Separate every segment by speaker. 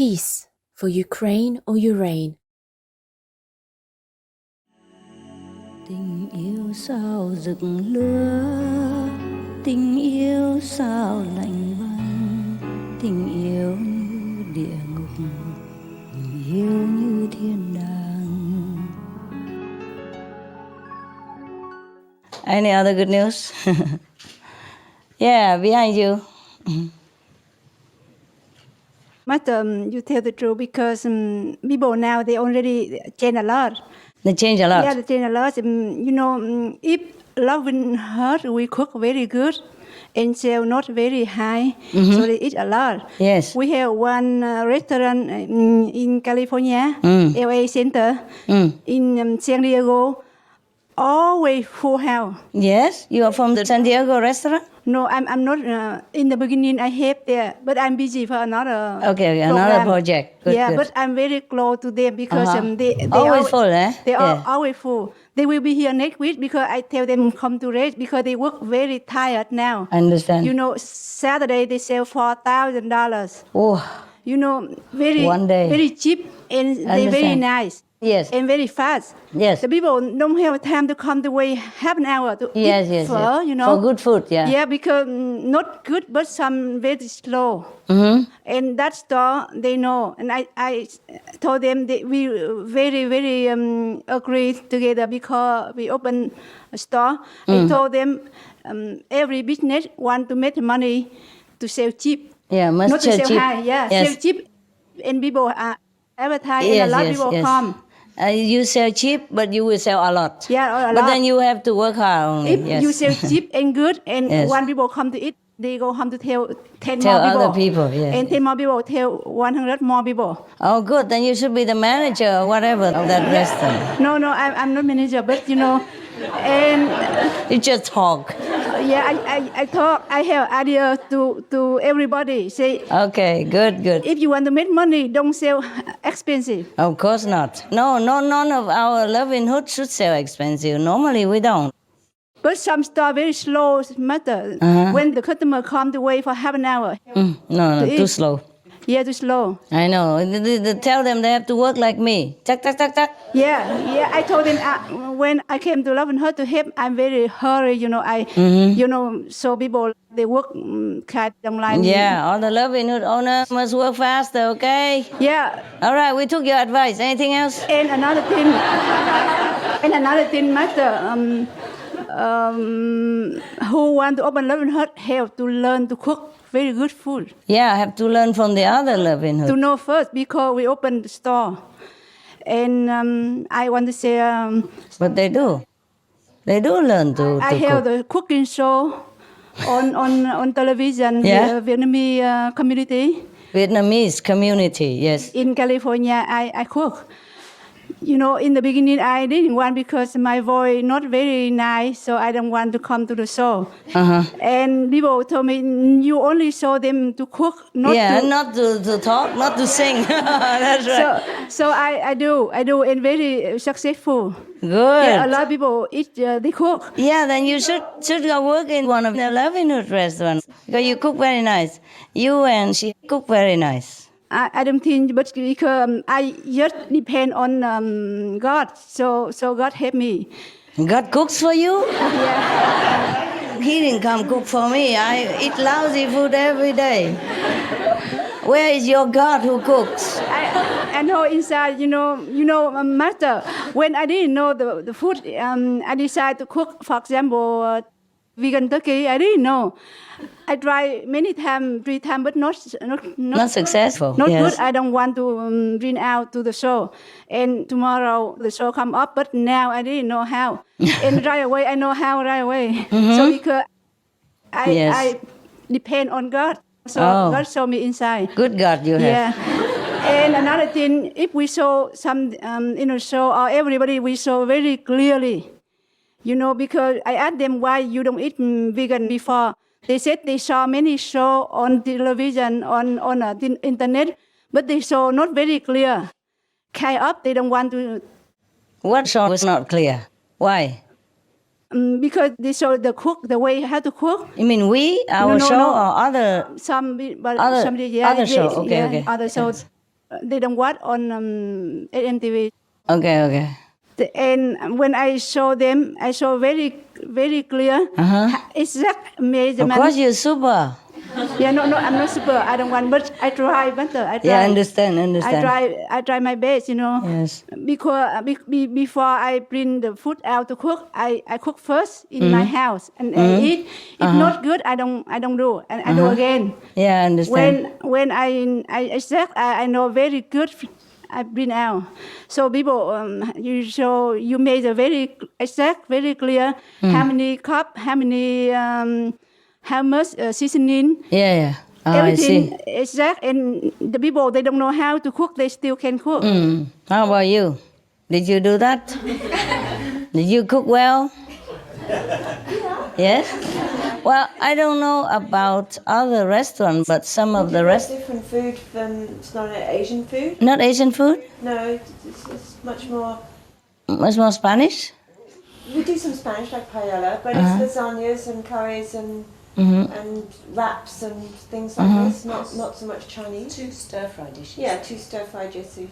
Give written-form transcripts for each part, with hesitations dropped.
Speaker 1: peace for Ukraine or Ukraine.
Speaker 2: Tình yêu sao rực lửa, tình yêu sao lạnh băng, tình yêu như địa ngục, tình yêu như thiên đàng. Any other good news? Yeah, behind you.
Speaker 3: But you tell the truth because people now, they already change a lot.
Speaker 2: They change a lot.
Speaker 3: Yeah, they change a lot. If love will hurt, we cook very good and sell not very high, so they eat a lot.
Speaker 2: Yes.
Speaker 3: We have one restaurant in California, LA Center, in San Diego, always full house.
Speaker 2: Yes, you are from the San Diego restaurant?
Speaker 3: No, I'm not. In the beginning, I have there, but I'm busy for another.
Speaker 2: Okay,
Speaker 3: program.
Speaker 2: another project. Good,
Speaker 3: yeah,
Speaker 2: good.
Speaker 3: but I'm very close to them because they
Speaker 2: always full, eh?
Speaker 3: They
Speaker 2: Yeah.
Speaker 3: are always full. They will be here next week because I tell them come to rest because they work very tired now.
Speaker 2: I understand.
Speaker 3: Saturday they sell $4,000.
Speaker 2: Oh,
Speaker 3: Very
Speaker 2: One day.
Speaker 3: very cheap and they very
Speaker 2: Understand.
Speaker 3: nice.
Speaker 2: Yes.
Speaker 3: And very fast.
Speaker 2: Yes.
Speaker 3: The people don't have time to come to wait half an hour to
Speaker 2: Yes,
Speaker 3: eat
Speaker 2: yes,
Speaker 3: pho,
Speaker 2: yes. For good food, yeah.
Speaker 3: Yeah, because not good, but some very slow. And that store, they know. And I told them that we very, very agree together because we open a store. I told them every business want to make money to sell cheap.
Speaker 2: Yeah, must
Speaker 3: Not to
Speaker 2: sell
Speaker 3: sell
Speaker 2: cheap.
Speaker 3: high, yeah.
Speaker 2: Yes.
Speaker 3: Sell cheap. And people advertise
Speaker 2: Yes,
Speaker 3: and a lot of
Speaker 2: yes,
Speaker 3: people
Speaker 2: yes.
Speaker 3: come.
Speaker 2: You sell cheap, but you will sell a lot.
Speaker 3: Yeah, a
Speaker 2: But
Speaker 3: lot.
Speaker 2: then you have to work hard only.
Speaker 3: If
Speaker 2: yes.
Speaker 3: you sell cheap and good, and
Speaker 2: Yes.
Speaker 3: one people come to eat, they go home to tell 10
Speaker 2: Tell
Speaker 3: more people.
Speaker 2: other people, yes,
Speaker 3: And 10 more people tell 100 more people.
Speaker 2: Oh, good. Then you should be the manager or whatever of that restaurant.
Speaker 3: No, I'm not manager, but and
Speaker 2: You just talk.
Speaker 3: I talk, I have idea to everybody. Say,
Speaker 2: Okay, good, good.
Speaker 3: if you want to make money, don't sell expensive.
Speaker 2: Of course not. No, none of our Loving Hood should sell expensive. Normally we don't.
Speaker 3: But some store very slow matter. When the customer come to wait for half an hour.
Speaker 2: No,
Speaker 3: To
Speaker 2: too
Speaker 3: eat.
Speaker 2: slow.
Speaker 3: Yeah, too slow.
Speaker 2: I know. They tell them they have to work like me. Tuck, tuck, tuck, tuck.
Speaker 3: Yeah. I told them when I came to Love and Hurt to help, I'm very hurry. So people they work kind of like.
Speaker 2: Yeah, all the Loving Hood owners must work faster, okay?
Speaker 3: Yeah.
Speaker 2: All right, we took your advice. Anything else?
Speaker 3: And another thing, master. Who want to open Love and Hurt have to learn to cook very good food.
Speaker 2: Yeah, I have to learn from the other Loving
Speaker 3: To
Speaker 2: Hood.
Speaker 3: know first because we opened the store. And I want to say
Speaker 2: But they do. They do learn to
Speaker 3: I have
Speaker 2: cook.
Speaker 3: the cooking show on television,
Speaker 2: Yeah.
Speaker 3: Vietnamese community.
Speaker 2: Vietnamese community, yes.
Speaker 3: In California, I cook. In the beginning, I didn't want because my voice not very nice, so I don't want to come to the show. And people told me, you only show them to cook, not
Speaker 2: Yeah,
Speaker 3: to...
Speaker 2: not to talk, not to sing. That's right.
Speaker 3: So I do, and very successful.
Speaker 2: Good.
Speaker 3: Yeah, a lot of people eat, they cook.
Speaker 2: Yeah, then you should go work in one of the Loving Hood restaurants because you cook very nice. You and she cook very nice.
Speaker 3: I don't think, but because I just depend on God, so God help me.
Speaker 2: God cooks for you?
Speaker 3: Yeah.
Speaker 2: He didn't come cook for me. I eat lousy food every day. Where is your God who cooks?
Speaker 3: I know inside, master. When I didn't know the food, I decided to cook. For example, vegan turkey. I didn't know. I tried many times, 3 times, but not
Speaker 2: successful.
Speaker 3: Not
Speaker 2: Yes.
Speaker 3: good. I don't want to bring out to the show. And tomorrow the show come up, but now I didn't know how. And right away I know how right away. So because I depend on God. So God show me inside.
Speaker 2: Good God you have.
Speaker 3: Yeah. And another thing, if we show some in a show or everybody, we show very clearly. Because I asked them why you don't eat vegan before. They said they saw many shows on television, on the internet, but they saw not very clear. Kind of, they don't want to.
Speaker 2: What show was not clear? Why?
Speaker 3: Because they show the way how to cook.
Speaker 2: You mean our show or other?
Speaker 3: Somebody,
Speaker 2: Other show, okay.
Speaker 3: Other shows. they don't watch on AMTV.
Speaker 2: Okay.
Speaker 3: And when I saw them, I saw very, very clear exact
Speaker 2: Of
Speaker 3: measurement.
Speaker 2: course, you're super.
Speaker 3: Yeah, no, I'm not super. I don't want, but I try better. I try.
Speaker 2: Yeah, understand.
Speaker 3: I try my best,
Speaker 2: Yes.
Speaker 3: Because before I bring the food out to cook, I cook first in my house and I eat. If not good, I don't do, and I do again.
Speaker 2: Yeah, I understand.
Speaker 3: When I know very good, I bring out. So people, you made a very exact, very clear how many cup, how many. How much seasoning,
Speaker 2: Yeah. Oh, I
Speaker 3: everything
Speaker 2: see.
Speaker 3: exact, and the people they don't know how to cook, they still can cook.
Speaker 2: How about you? Did you do that? Did you cook well? Yes? Well, I don't know about other restaurants, but some of the restaurants.
Speaker 4: Different food from, it's not an Asian food.
Speaker 2: Not Asian food?
Speaker 4: No, it's much more.
Speaker 2: Much more Spanish?
Speaker 4: We do some Spanish like paella, but it's lasagnas and curries and wraps and things like this. Not so much Chinese.
Speaker 1: 2 stir-fry dishes.
Speaker 4: Yeah, 2 stir-fry dishes.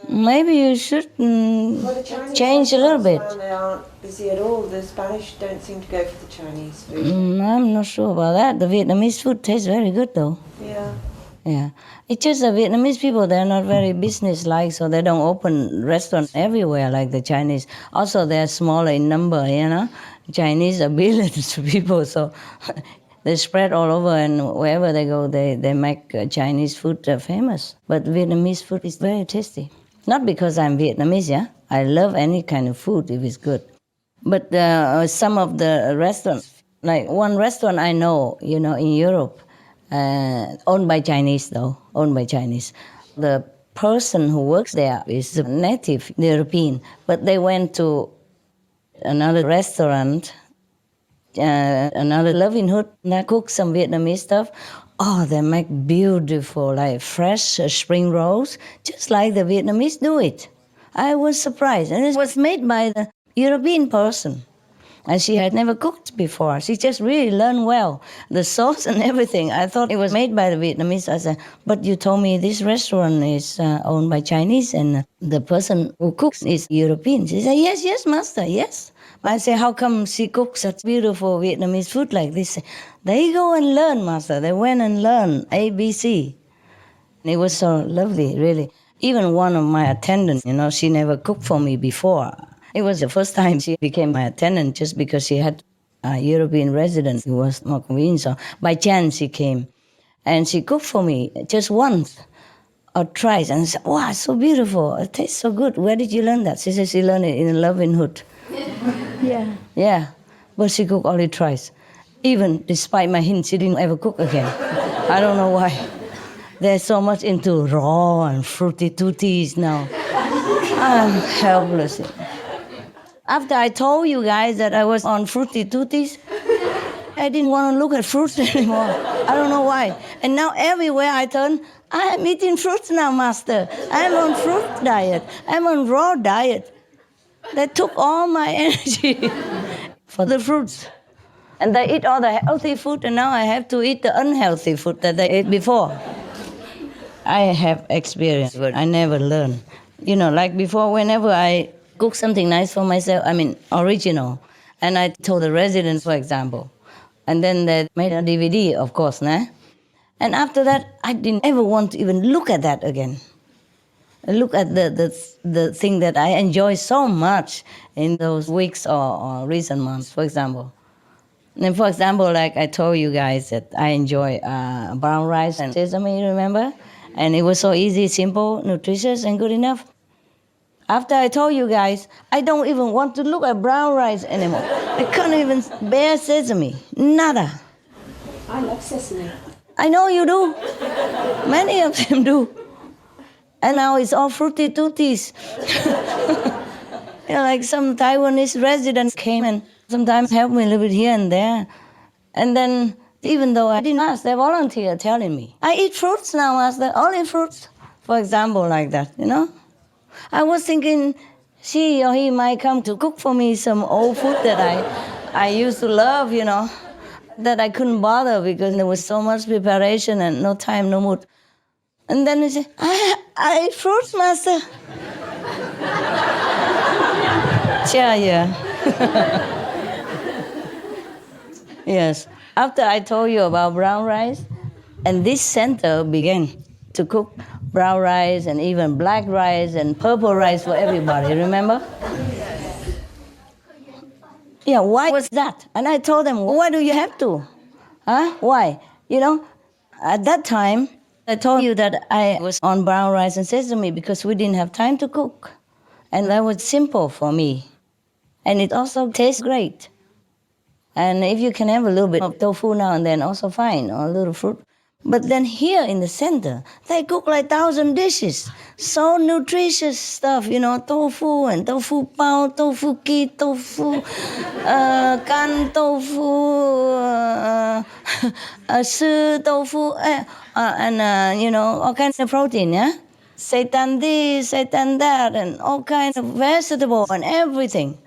Speaker 2: Maybe you should
Speaker 4: Well, the Chinese
Speaker 2: change a little bit.
Speaker 4: restaurants, They aren't busy at all. The Spanish don't seem to go for the Chinese food.
Speaker 2: I'm not sure about that. The Vietnamese food tastes very good though. Yeah. It's just the Vietnamese people, they're not very business-like, so they don't open restaurants everywhere like the Chinese. Also, they're smaller in number, Chinese are billions of people, so they spread all over, and wherever they go, they make Chinese food famous. But Vietnamese food is very tasty. Not because I'm Vietnamese, I love any kind of food if it's good. But some of the restaurants, like one restaurant I know, in Europe, owned by Chinese. The person who works there is a native European, but they went to another restaurant, another livelihood that cooks some Vietnamese stuff. Oh, they make beautiful, like fresh spring rolls, just like the Vietnamese do it. I was surprised, and it was made by the European person. And she had never cooked before. She just really learned well. The sauce and everything. I thought it was made by the Vietnamese. I said, but you told me this restaurant is owned by Chinese and the person who cooks is European. She said, yes, master, yes. I said, how come she cooks such beautiful Vietnamese food like this? They go and learn, master. They went and learned ABC. And it was so lovely, really. Even one of my attendants, she never cooked for me before. It was the first time she became my attendant just because she had a European resident who was more convenient. So by chance she came and she cooked for me just once or twice and said, wow, it's so beautiful. It tastes so good. Where did you learn that? She said she learned it in Lovinghood.
Speaker 3: Yeah.
Speaker 2: Yeah, but she cooked only twice. Even despite my hint, she didn't ever cook again. I don't know why. They're so much into raw and fruity tooties now. I'm helpless. After I told you guys that I was on fruity tooties, I didn't want to look at fruits anymore. I don't know why. And now everywhere I turn, I'm eating fruits now, master. I'm on fruit diet. I'm on raw diet. They took all my energy for the fruits. And they eat all the healthy food, and now I have to eat the unhealthy food that they ate before. I have experience, but I never learn. Like before, whenever I cook something nice for myself, original, and I told the residents, for example, and then they made a DVD, of course, nah? And after that, I didn't ever want to even look at that again. Look at the thing that I enjoy so much in those weeks or recent months, for example. And for example, like I told you guys that I enjoy brown rice and sesame, remember? And it was so easy, simple, nutritious, and good enough. After I told you guys, I don't even want to look at brown rice anymore. I can't even bear sesame. Nada.
Speaker 1: I love sesame.
Speaker 2: I know you do. Many of them do. And now it's all fruity tooties. Like some Taiwanese residents came and sometimes helped me a little bit here and there. And then, even though I didn't ask, they volunteered telling me, I eat fruits now, master, only fruits. For example, like that, I was thinking she or he might come to cook for me some old food that I used to love, that I couldn't bother because there was so much preparation and no time, no mood. And then he said, I eat fruits, master. Yeah. Yes. After I told you about brown rice, and this center began to cook brown rice and even black rice and purple rice for everybody, remember? Yeah, why was that? And I told them, why do you have to? Huh? Why? You know, at that time, I told you that I was on brown rice and sesame because we didn't have time to cook. And that was simple for me. And it also tastes great. And if you can have a little bit of tofu now and then, also fine, or a little fruit. But then here in the center, they cook like 1,000 dishes. So nutritious stuff, you know, tofu and tofu pao, tofu ki, tofu, kan tofu, su tofu, and, you know, all kinds of protein, yeah? Seitan this, seitan that, and all kinds of vegetable and everything.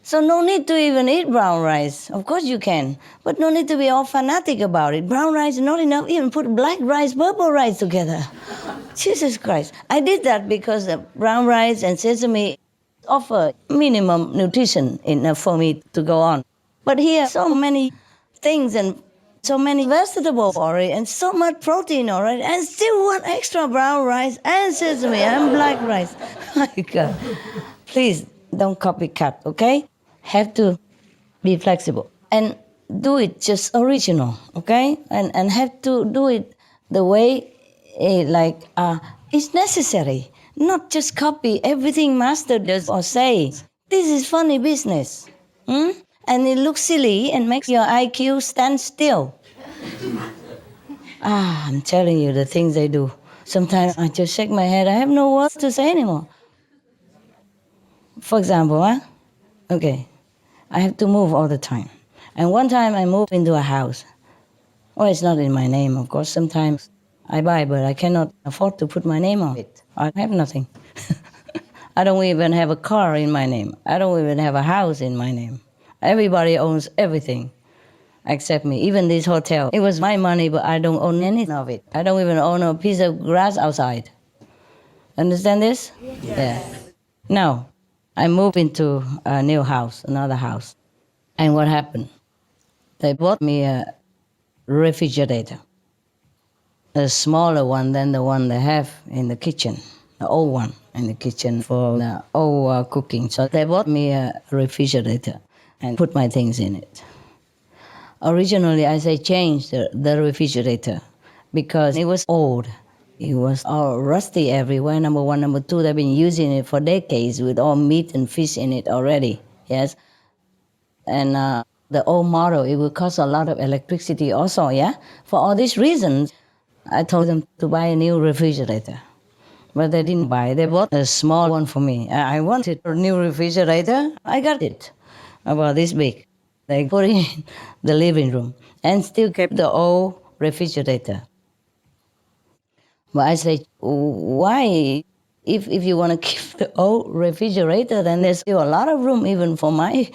Speaker 2: So no need to even eat brown rice. Of course you can, but no need to be all fanatic about it. Brown rice is not enough. Even put black rice, purple rice together. Jesus Christ. I did that because the brown rice and sesame offer minimum nutrition enough for me to go on. But here, so many things and so many vegetables already and so much protein already and still want extra brown rice and sesame and black rice. My God. Please don't copycat, okay? Have to be flexible and do it just original, okay? And have to do it the way it's necessary, not just copy everything master does or say. This is funny business, and it looks silly and makes your IQ stand still. I'm telling you the things they do. Sometimes I just shake my head. I have no words to say anymore. For example, okay, I have to move all the time. And one time I moved into a house. Well, it's not in my name, of course. Sometimes I buy, but I cannot afford to put my name on it. I have nothing. I don't even have a car in my name. I don't even have a house in my name. Everybody owns everything except me. Even this hotel. It was my money, but I don't own any of it. I don't even own a piece of grass outside. Understand this? Yeah. Now, I moved into a new house, another house. And what happened? They bought me a refrigerator, a smaller one than the one they have in the kitchen, the old one in the kitchen for the old cooking. So they bought me a refrigerator and put my things in it. Originally, I say change the refrigerator because it was old. It was all rusty everywhere, number one. Number two, they've been using it for decades with all meat and fish in it already, yes? And the old model, it would cost a lot of electricity also, yeah? For all these reasons, I told them to buy a new refrigerator. But they didn't buy it. They bought a small one for me. I wanted a new refrigerator. I got it, about this big. They put it in the living room and still kept the old refrigerator. But I say, why? If you want to keep the old refrigerator, then there's still a lot of room even for my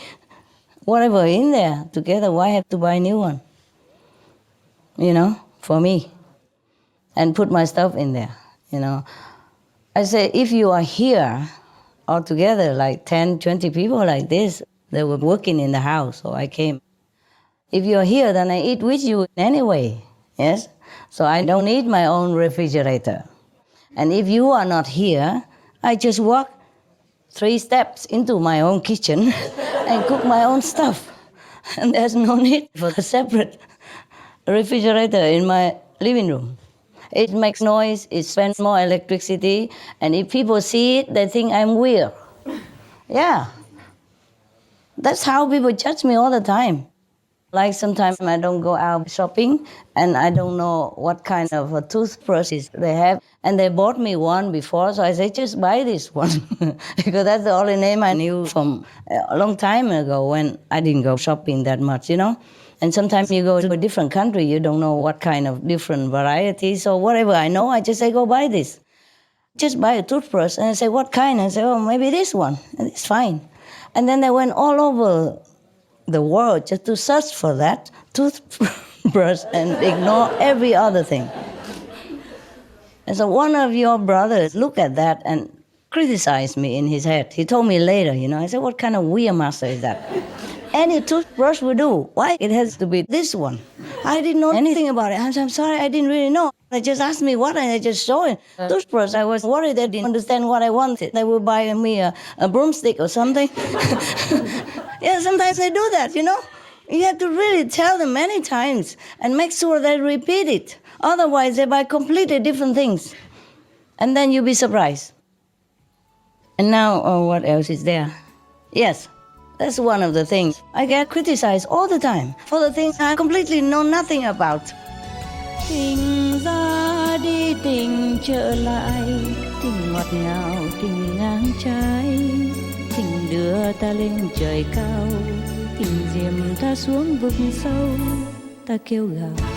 Speaker 2: whatever in there together. Why have to buy a new one? You know, for me. And put my stuff in there, you know. I say, if you are here all together, like 10, 20 people like this, they were working in the house, so I came. If you're here, then I eat with you anyway, yes? So I don't need my own refrigerator. And if you are not here, I just walk 3 steps into my own kitchen and cook my own stuff. And there's no need for a separate refrigerator in my living room. It makes noise, it spends more electricity, and if people see it, they think I'm weird. Yeah. That's how people judge me all the time. Like sometimes I don't go out shopping and I don't know what kind of a toothbrushes they have. And they bought me one before, so I say, just buy this one. Because that's the only name I knew from a long time ago when I didn't go shopping that much, you know. And sometimes you go to a different country, you don't know what kind of different varieties or whatever I know, I just say, go buy this. Just buy a toothbrush. And I say, what kind? And I say, oh, maybe this one. And it's fine. And then they went all over the world just to search for that toothbrush and ignore every other thing. And so one of your brothers looked at that and criticized me in his head. He told me later, I said, what kind of weird master is that? Any toothbrush will do. Why it has to be this one? I didn't know anything about it. I'm sorry, I didn't really know. They just asked me what, and I just showed it. Toothbrush, I was worried they didn't understand what I wanted. They would buy me a broomstick or something. Yeah, sometimes they do that, You have to really tell them many times and make sure they repeat it. Otherwise, they buy completely different things. And then you'll be surprised. And now, what else is there? Yes, that's one of the things. I get criticized all the time for the things I completely know nothing about. Tình ra đi tình trở lại, tình ngọt ngào, tình ngang trái, tình đưa ta lên trời cao, tình diệm ta xuống vực sâu, ta kêu gào,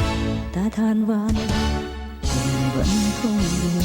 Speaker 2: ta than van, tình vẫn không buồn.